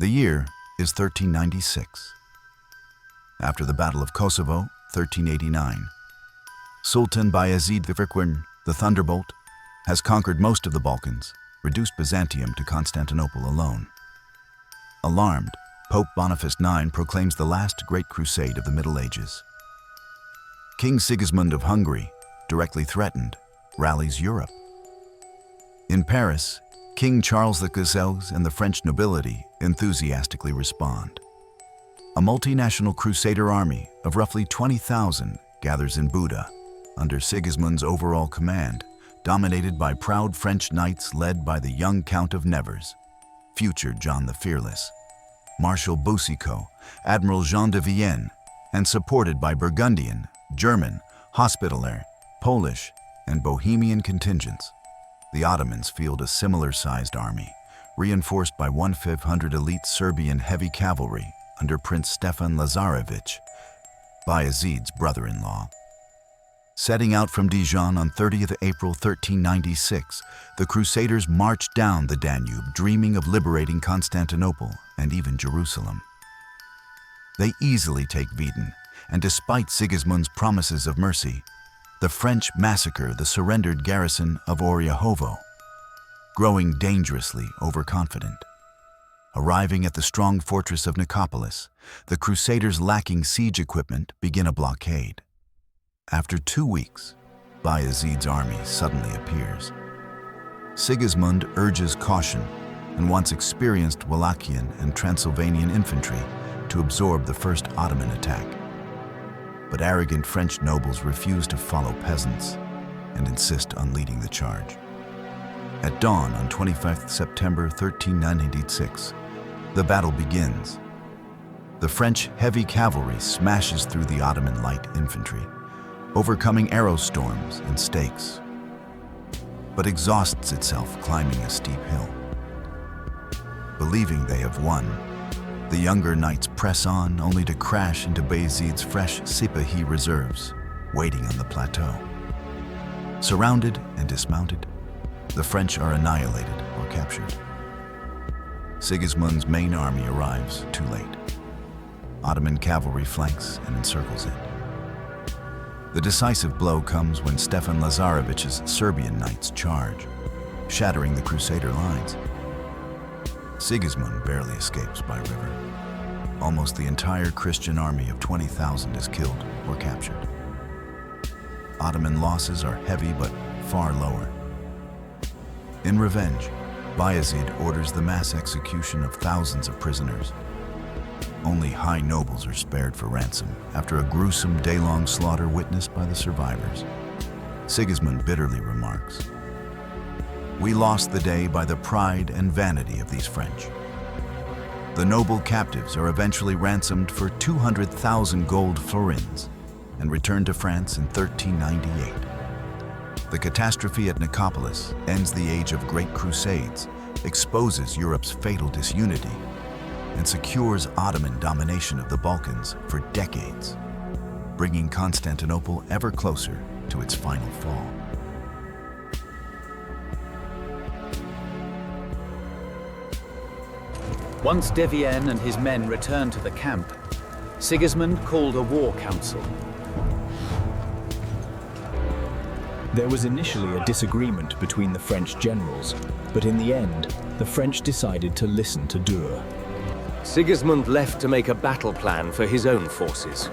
The year is 1396. After the Battle of Kosovo, 1389, Sultan Bayezid I, the Thunderbolt, has conquered most of the Balkans, reduced Byzantium to Constantinople alone. Alarmed, Pope Boniface IX proclaims the last great crusade of the Middle Ages. King Sigismund of Hungary, directly threatened, rallies Europe. In Paris, King Charles the Gaulois and the French nobility enthusiastically respond. A multinational crusader army of roughly 20,000 gathers in Buda, under Sigismund's overall command, dominated by proud French knights led by the young Count of Nevers, future John the Fearless, Marshal Boucicaut, Admiral Jean de Vienne, and supported by Burgundian, German, Hospitaller, Polish, and Bohemian contingents. The Ottomans field a similar-sized army, reinforced by 1,500 elite Serbian heavy cavalry under Prince Stefan Lazarevich, Bayezid's brother-in-law. Setting out from Dijon on 30th April 1396, the Crusaders marched down the Danube, dreaming of liberating Constantinople and even Jerusalem. They easily take Vidin, and despite Sigismund's promises of mercy, the French massacre the surrendered garrison of Oryahovo, growing dangerously overconfident. Arriving at the strong fortress of Nicopolis, the Crusaders, lacking siege equipment, begin a blockade. After 2 weeks, Bayezid's army suddenly appears. Sigismund urges caution and wants experienced Wallachian and Transylvanian infantry to absorb the first Ottoman attack. But arrogant French nobles refuse to follow peasants and insist on leading the charge. At dawn on 25 September 1396, the battle begins. The French heavy cavalry smashes through the Ottoman light infantry, overcoming arrow storms and stakes, but exhausts itself climbing a steep hill. Believing they have won, the younger knights press on, only to crash into Bayezid's fresh Sipahi reserves, waiting on the plateau. Surrounded and dismounted, the French are annihilated or captured. Sigismund's main army arrives too late. Ottoman cavalry flanks and encircles it. The decisive blow comes when Stefan Lazarevich's Serbian knights charge, shattering the Crusader lines. Sigismund barely escapes by river. Almost the entire Christian army of 20,000 is killed or captured. Ottoman losses are heavy but far lower. In revenge, Bayezid orders the mass execution of thousands of prisoners. Only high nobles are spared for ransom after a gruesome day-long slaughter witnessed by the survivors. Sigismund bitterly remarks, "We lost the day by the pride and vanity of these French." The noble captives are eventually ransomed for 200,000 gold florins and returned to France in 1398. The catastrophe at Nicopolis ends the age of great crusades, exposes Europe's fatal disunity, and secures Ottoman domination of the Balkans for decades, bringing Constantinople ever closer to its final fall. Once de Vienne and his men returned to the camp, Sigismund called a war council. There was initially a disagreement between the French generals, but in the end, the French decided to listen to Dur. Sigismund left to make a battle plan for his own forces.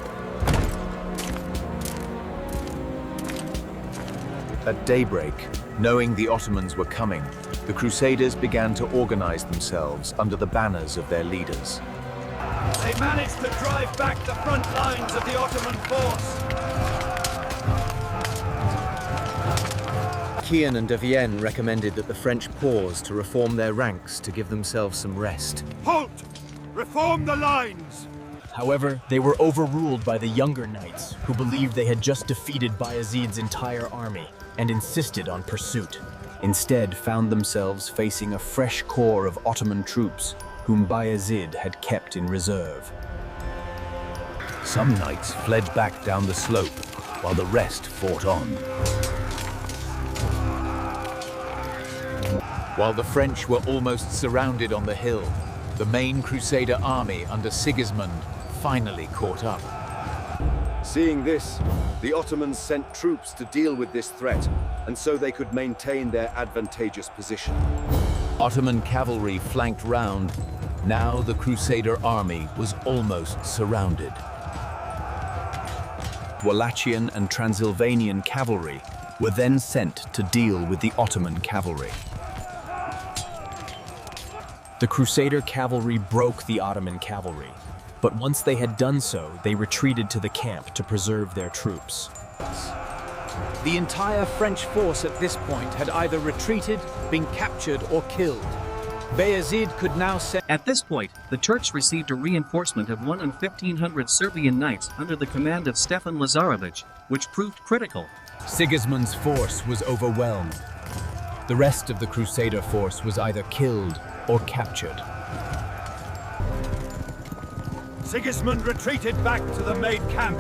At daybreak, knowing the Ottomans were coming, the Crusaders began to organize themselves under the banners of their leaders. They managed to drive back the front lines of the Ottoman force. Kian and de Vienne recommended that the French pause to reform their ranks to give themselves some rest. Halt! Reform the lines! However, they were overruled by the younger knights, who believed they had just defeated Bayezid's entire army and insisted on pursuit. Instead, found themselves facing a fresh corps of Ottoman troops whom Bayezid had kept in reserve. Some knights fled back down the slope, while the rest fought on. While the French were almost surrounded on the hill, The main Crusader army under Sigismund finally caught up. Seeing this, the Ottomans sent troops to deal with this threat, and so they could maintain their advantageous position. Ottoman cavalry flanked round. Now the Crusader army was almost surrounded. Wallachian and Transylvanian cavalry were then sent to deal with the Ottoman cavalry. The Crusader cavalry broke the Ottoman cavalry, but once they had done so, they retreated to the camp to preserve their troops. The entire French force at this point had either retreated, been captured, or killed. Bayezid could now send... At this point, the Turks received a reinforcement of 1,500 Serbian knights under the command of Stefan Lazarevic, which proved critical. Sigismund's force was overwhelmed. The rest of the Crusader force was either killed or captured. Sigismund retreated back to the main camp.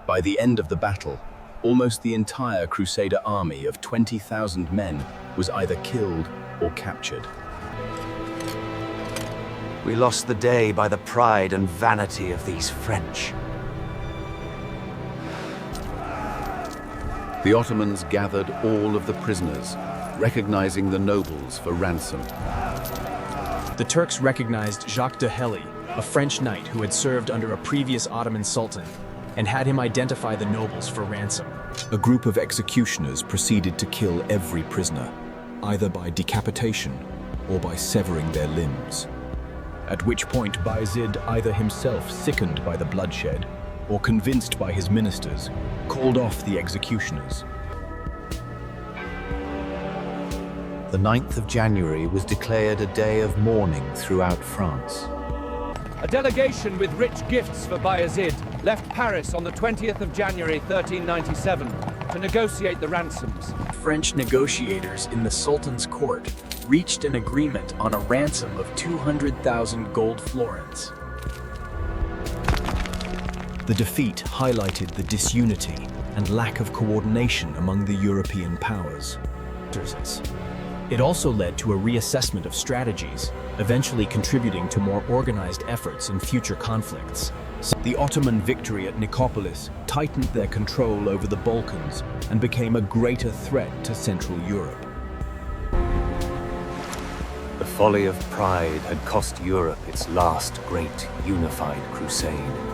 By the end of the battle, almost the entire Crusader army of 20,000 men was either killed or captured. We lost the day by the pride and vanity of these French. The Ottomans gathered all of the prisoners, recognizing the nobles for ransom. The Turks recognized Jacques de Heli, a French knight who had served under a previous Ottoman sultan, and had him identify the nobles for ransom. A group of executioners proceeded to kill every prisoner, either by decapitation or by severing their limbs. At which point Bayezid, either himself sickened by the bloodshed or convinced by his ministers, called off the executioners. The 9th of January was declared a day of mourning throughout France. A delegation with rich gifts for Bayezid left Paris on the 20th of January 1397 to negotiate the ransoms. French negotiators in the Sultan's court reached an agreement on a ransom of 200,000 gold florins. The defeat highlighted the disunity and lack of coordination among the European powers. It also led to a reassessment of strategies, eventually contributing to more organized efforts in future conflicts. The Ottoman victory at Nicopolis tightened their control over the Balkans and became a greater threat to Central Europe. The folly of pride had cost Europe its last great unified crusade.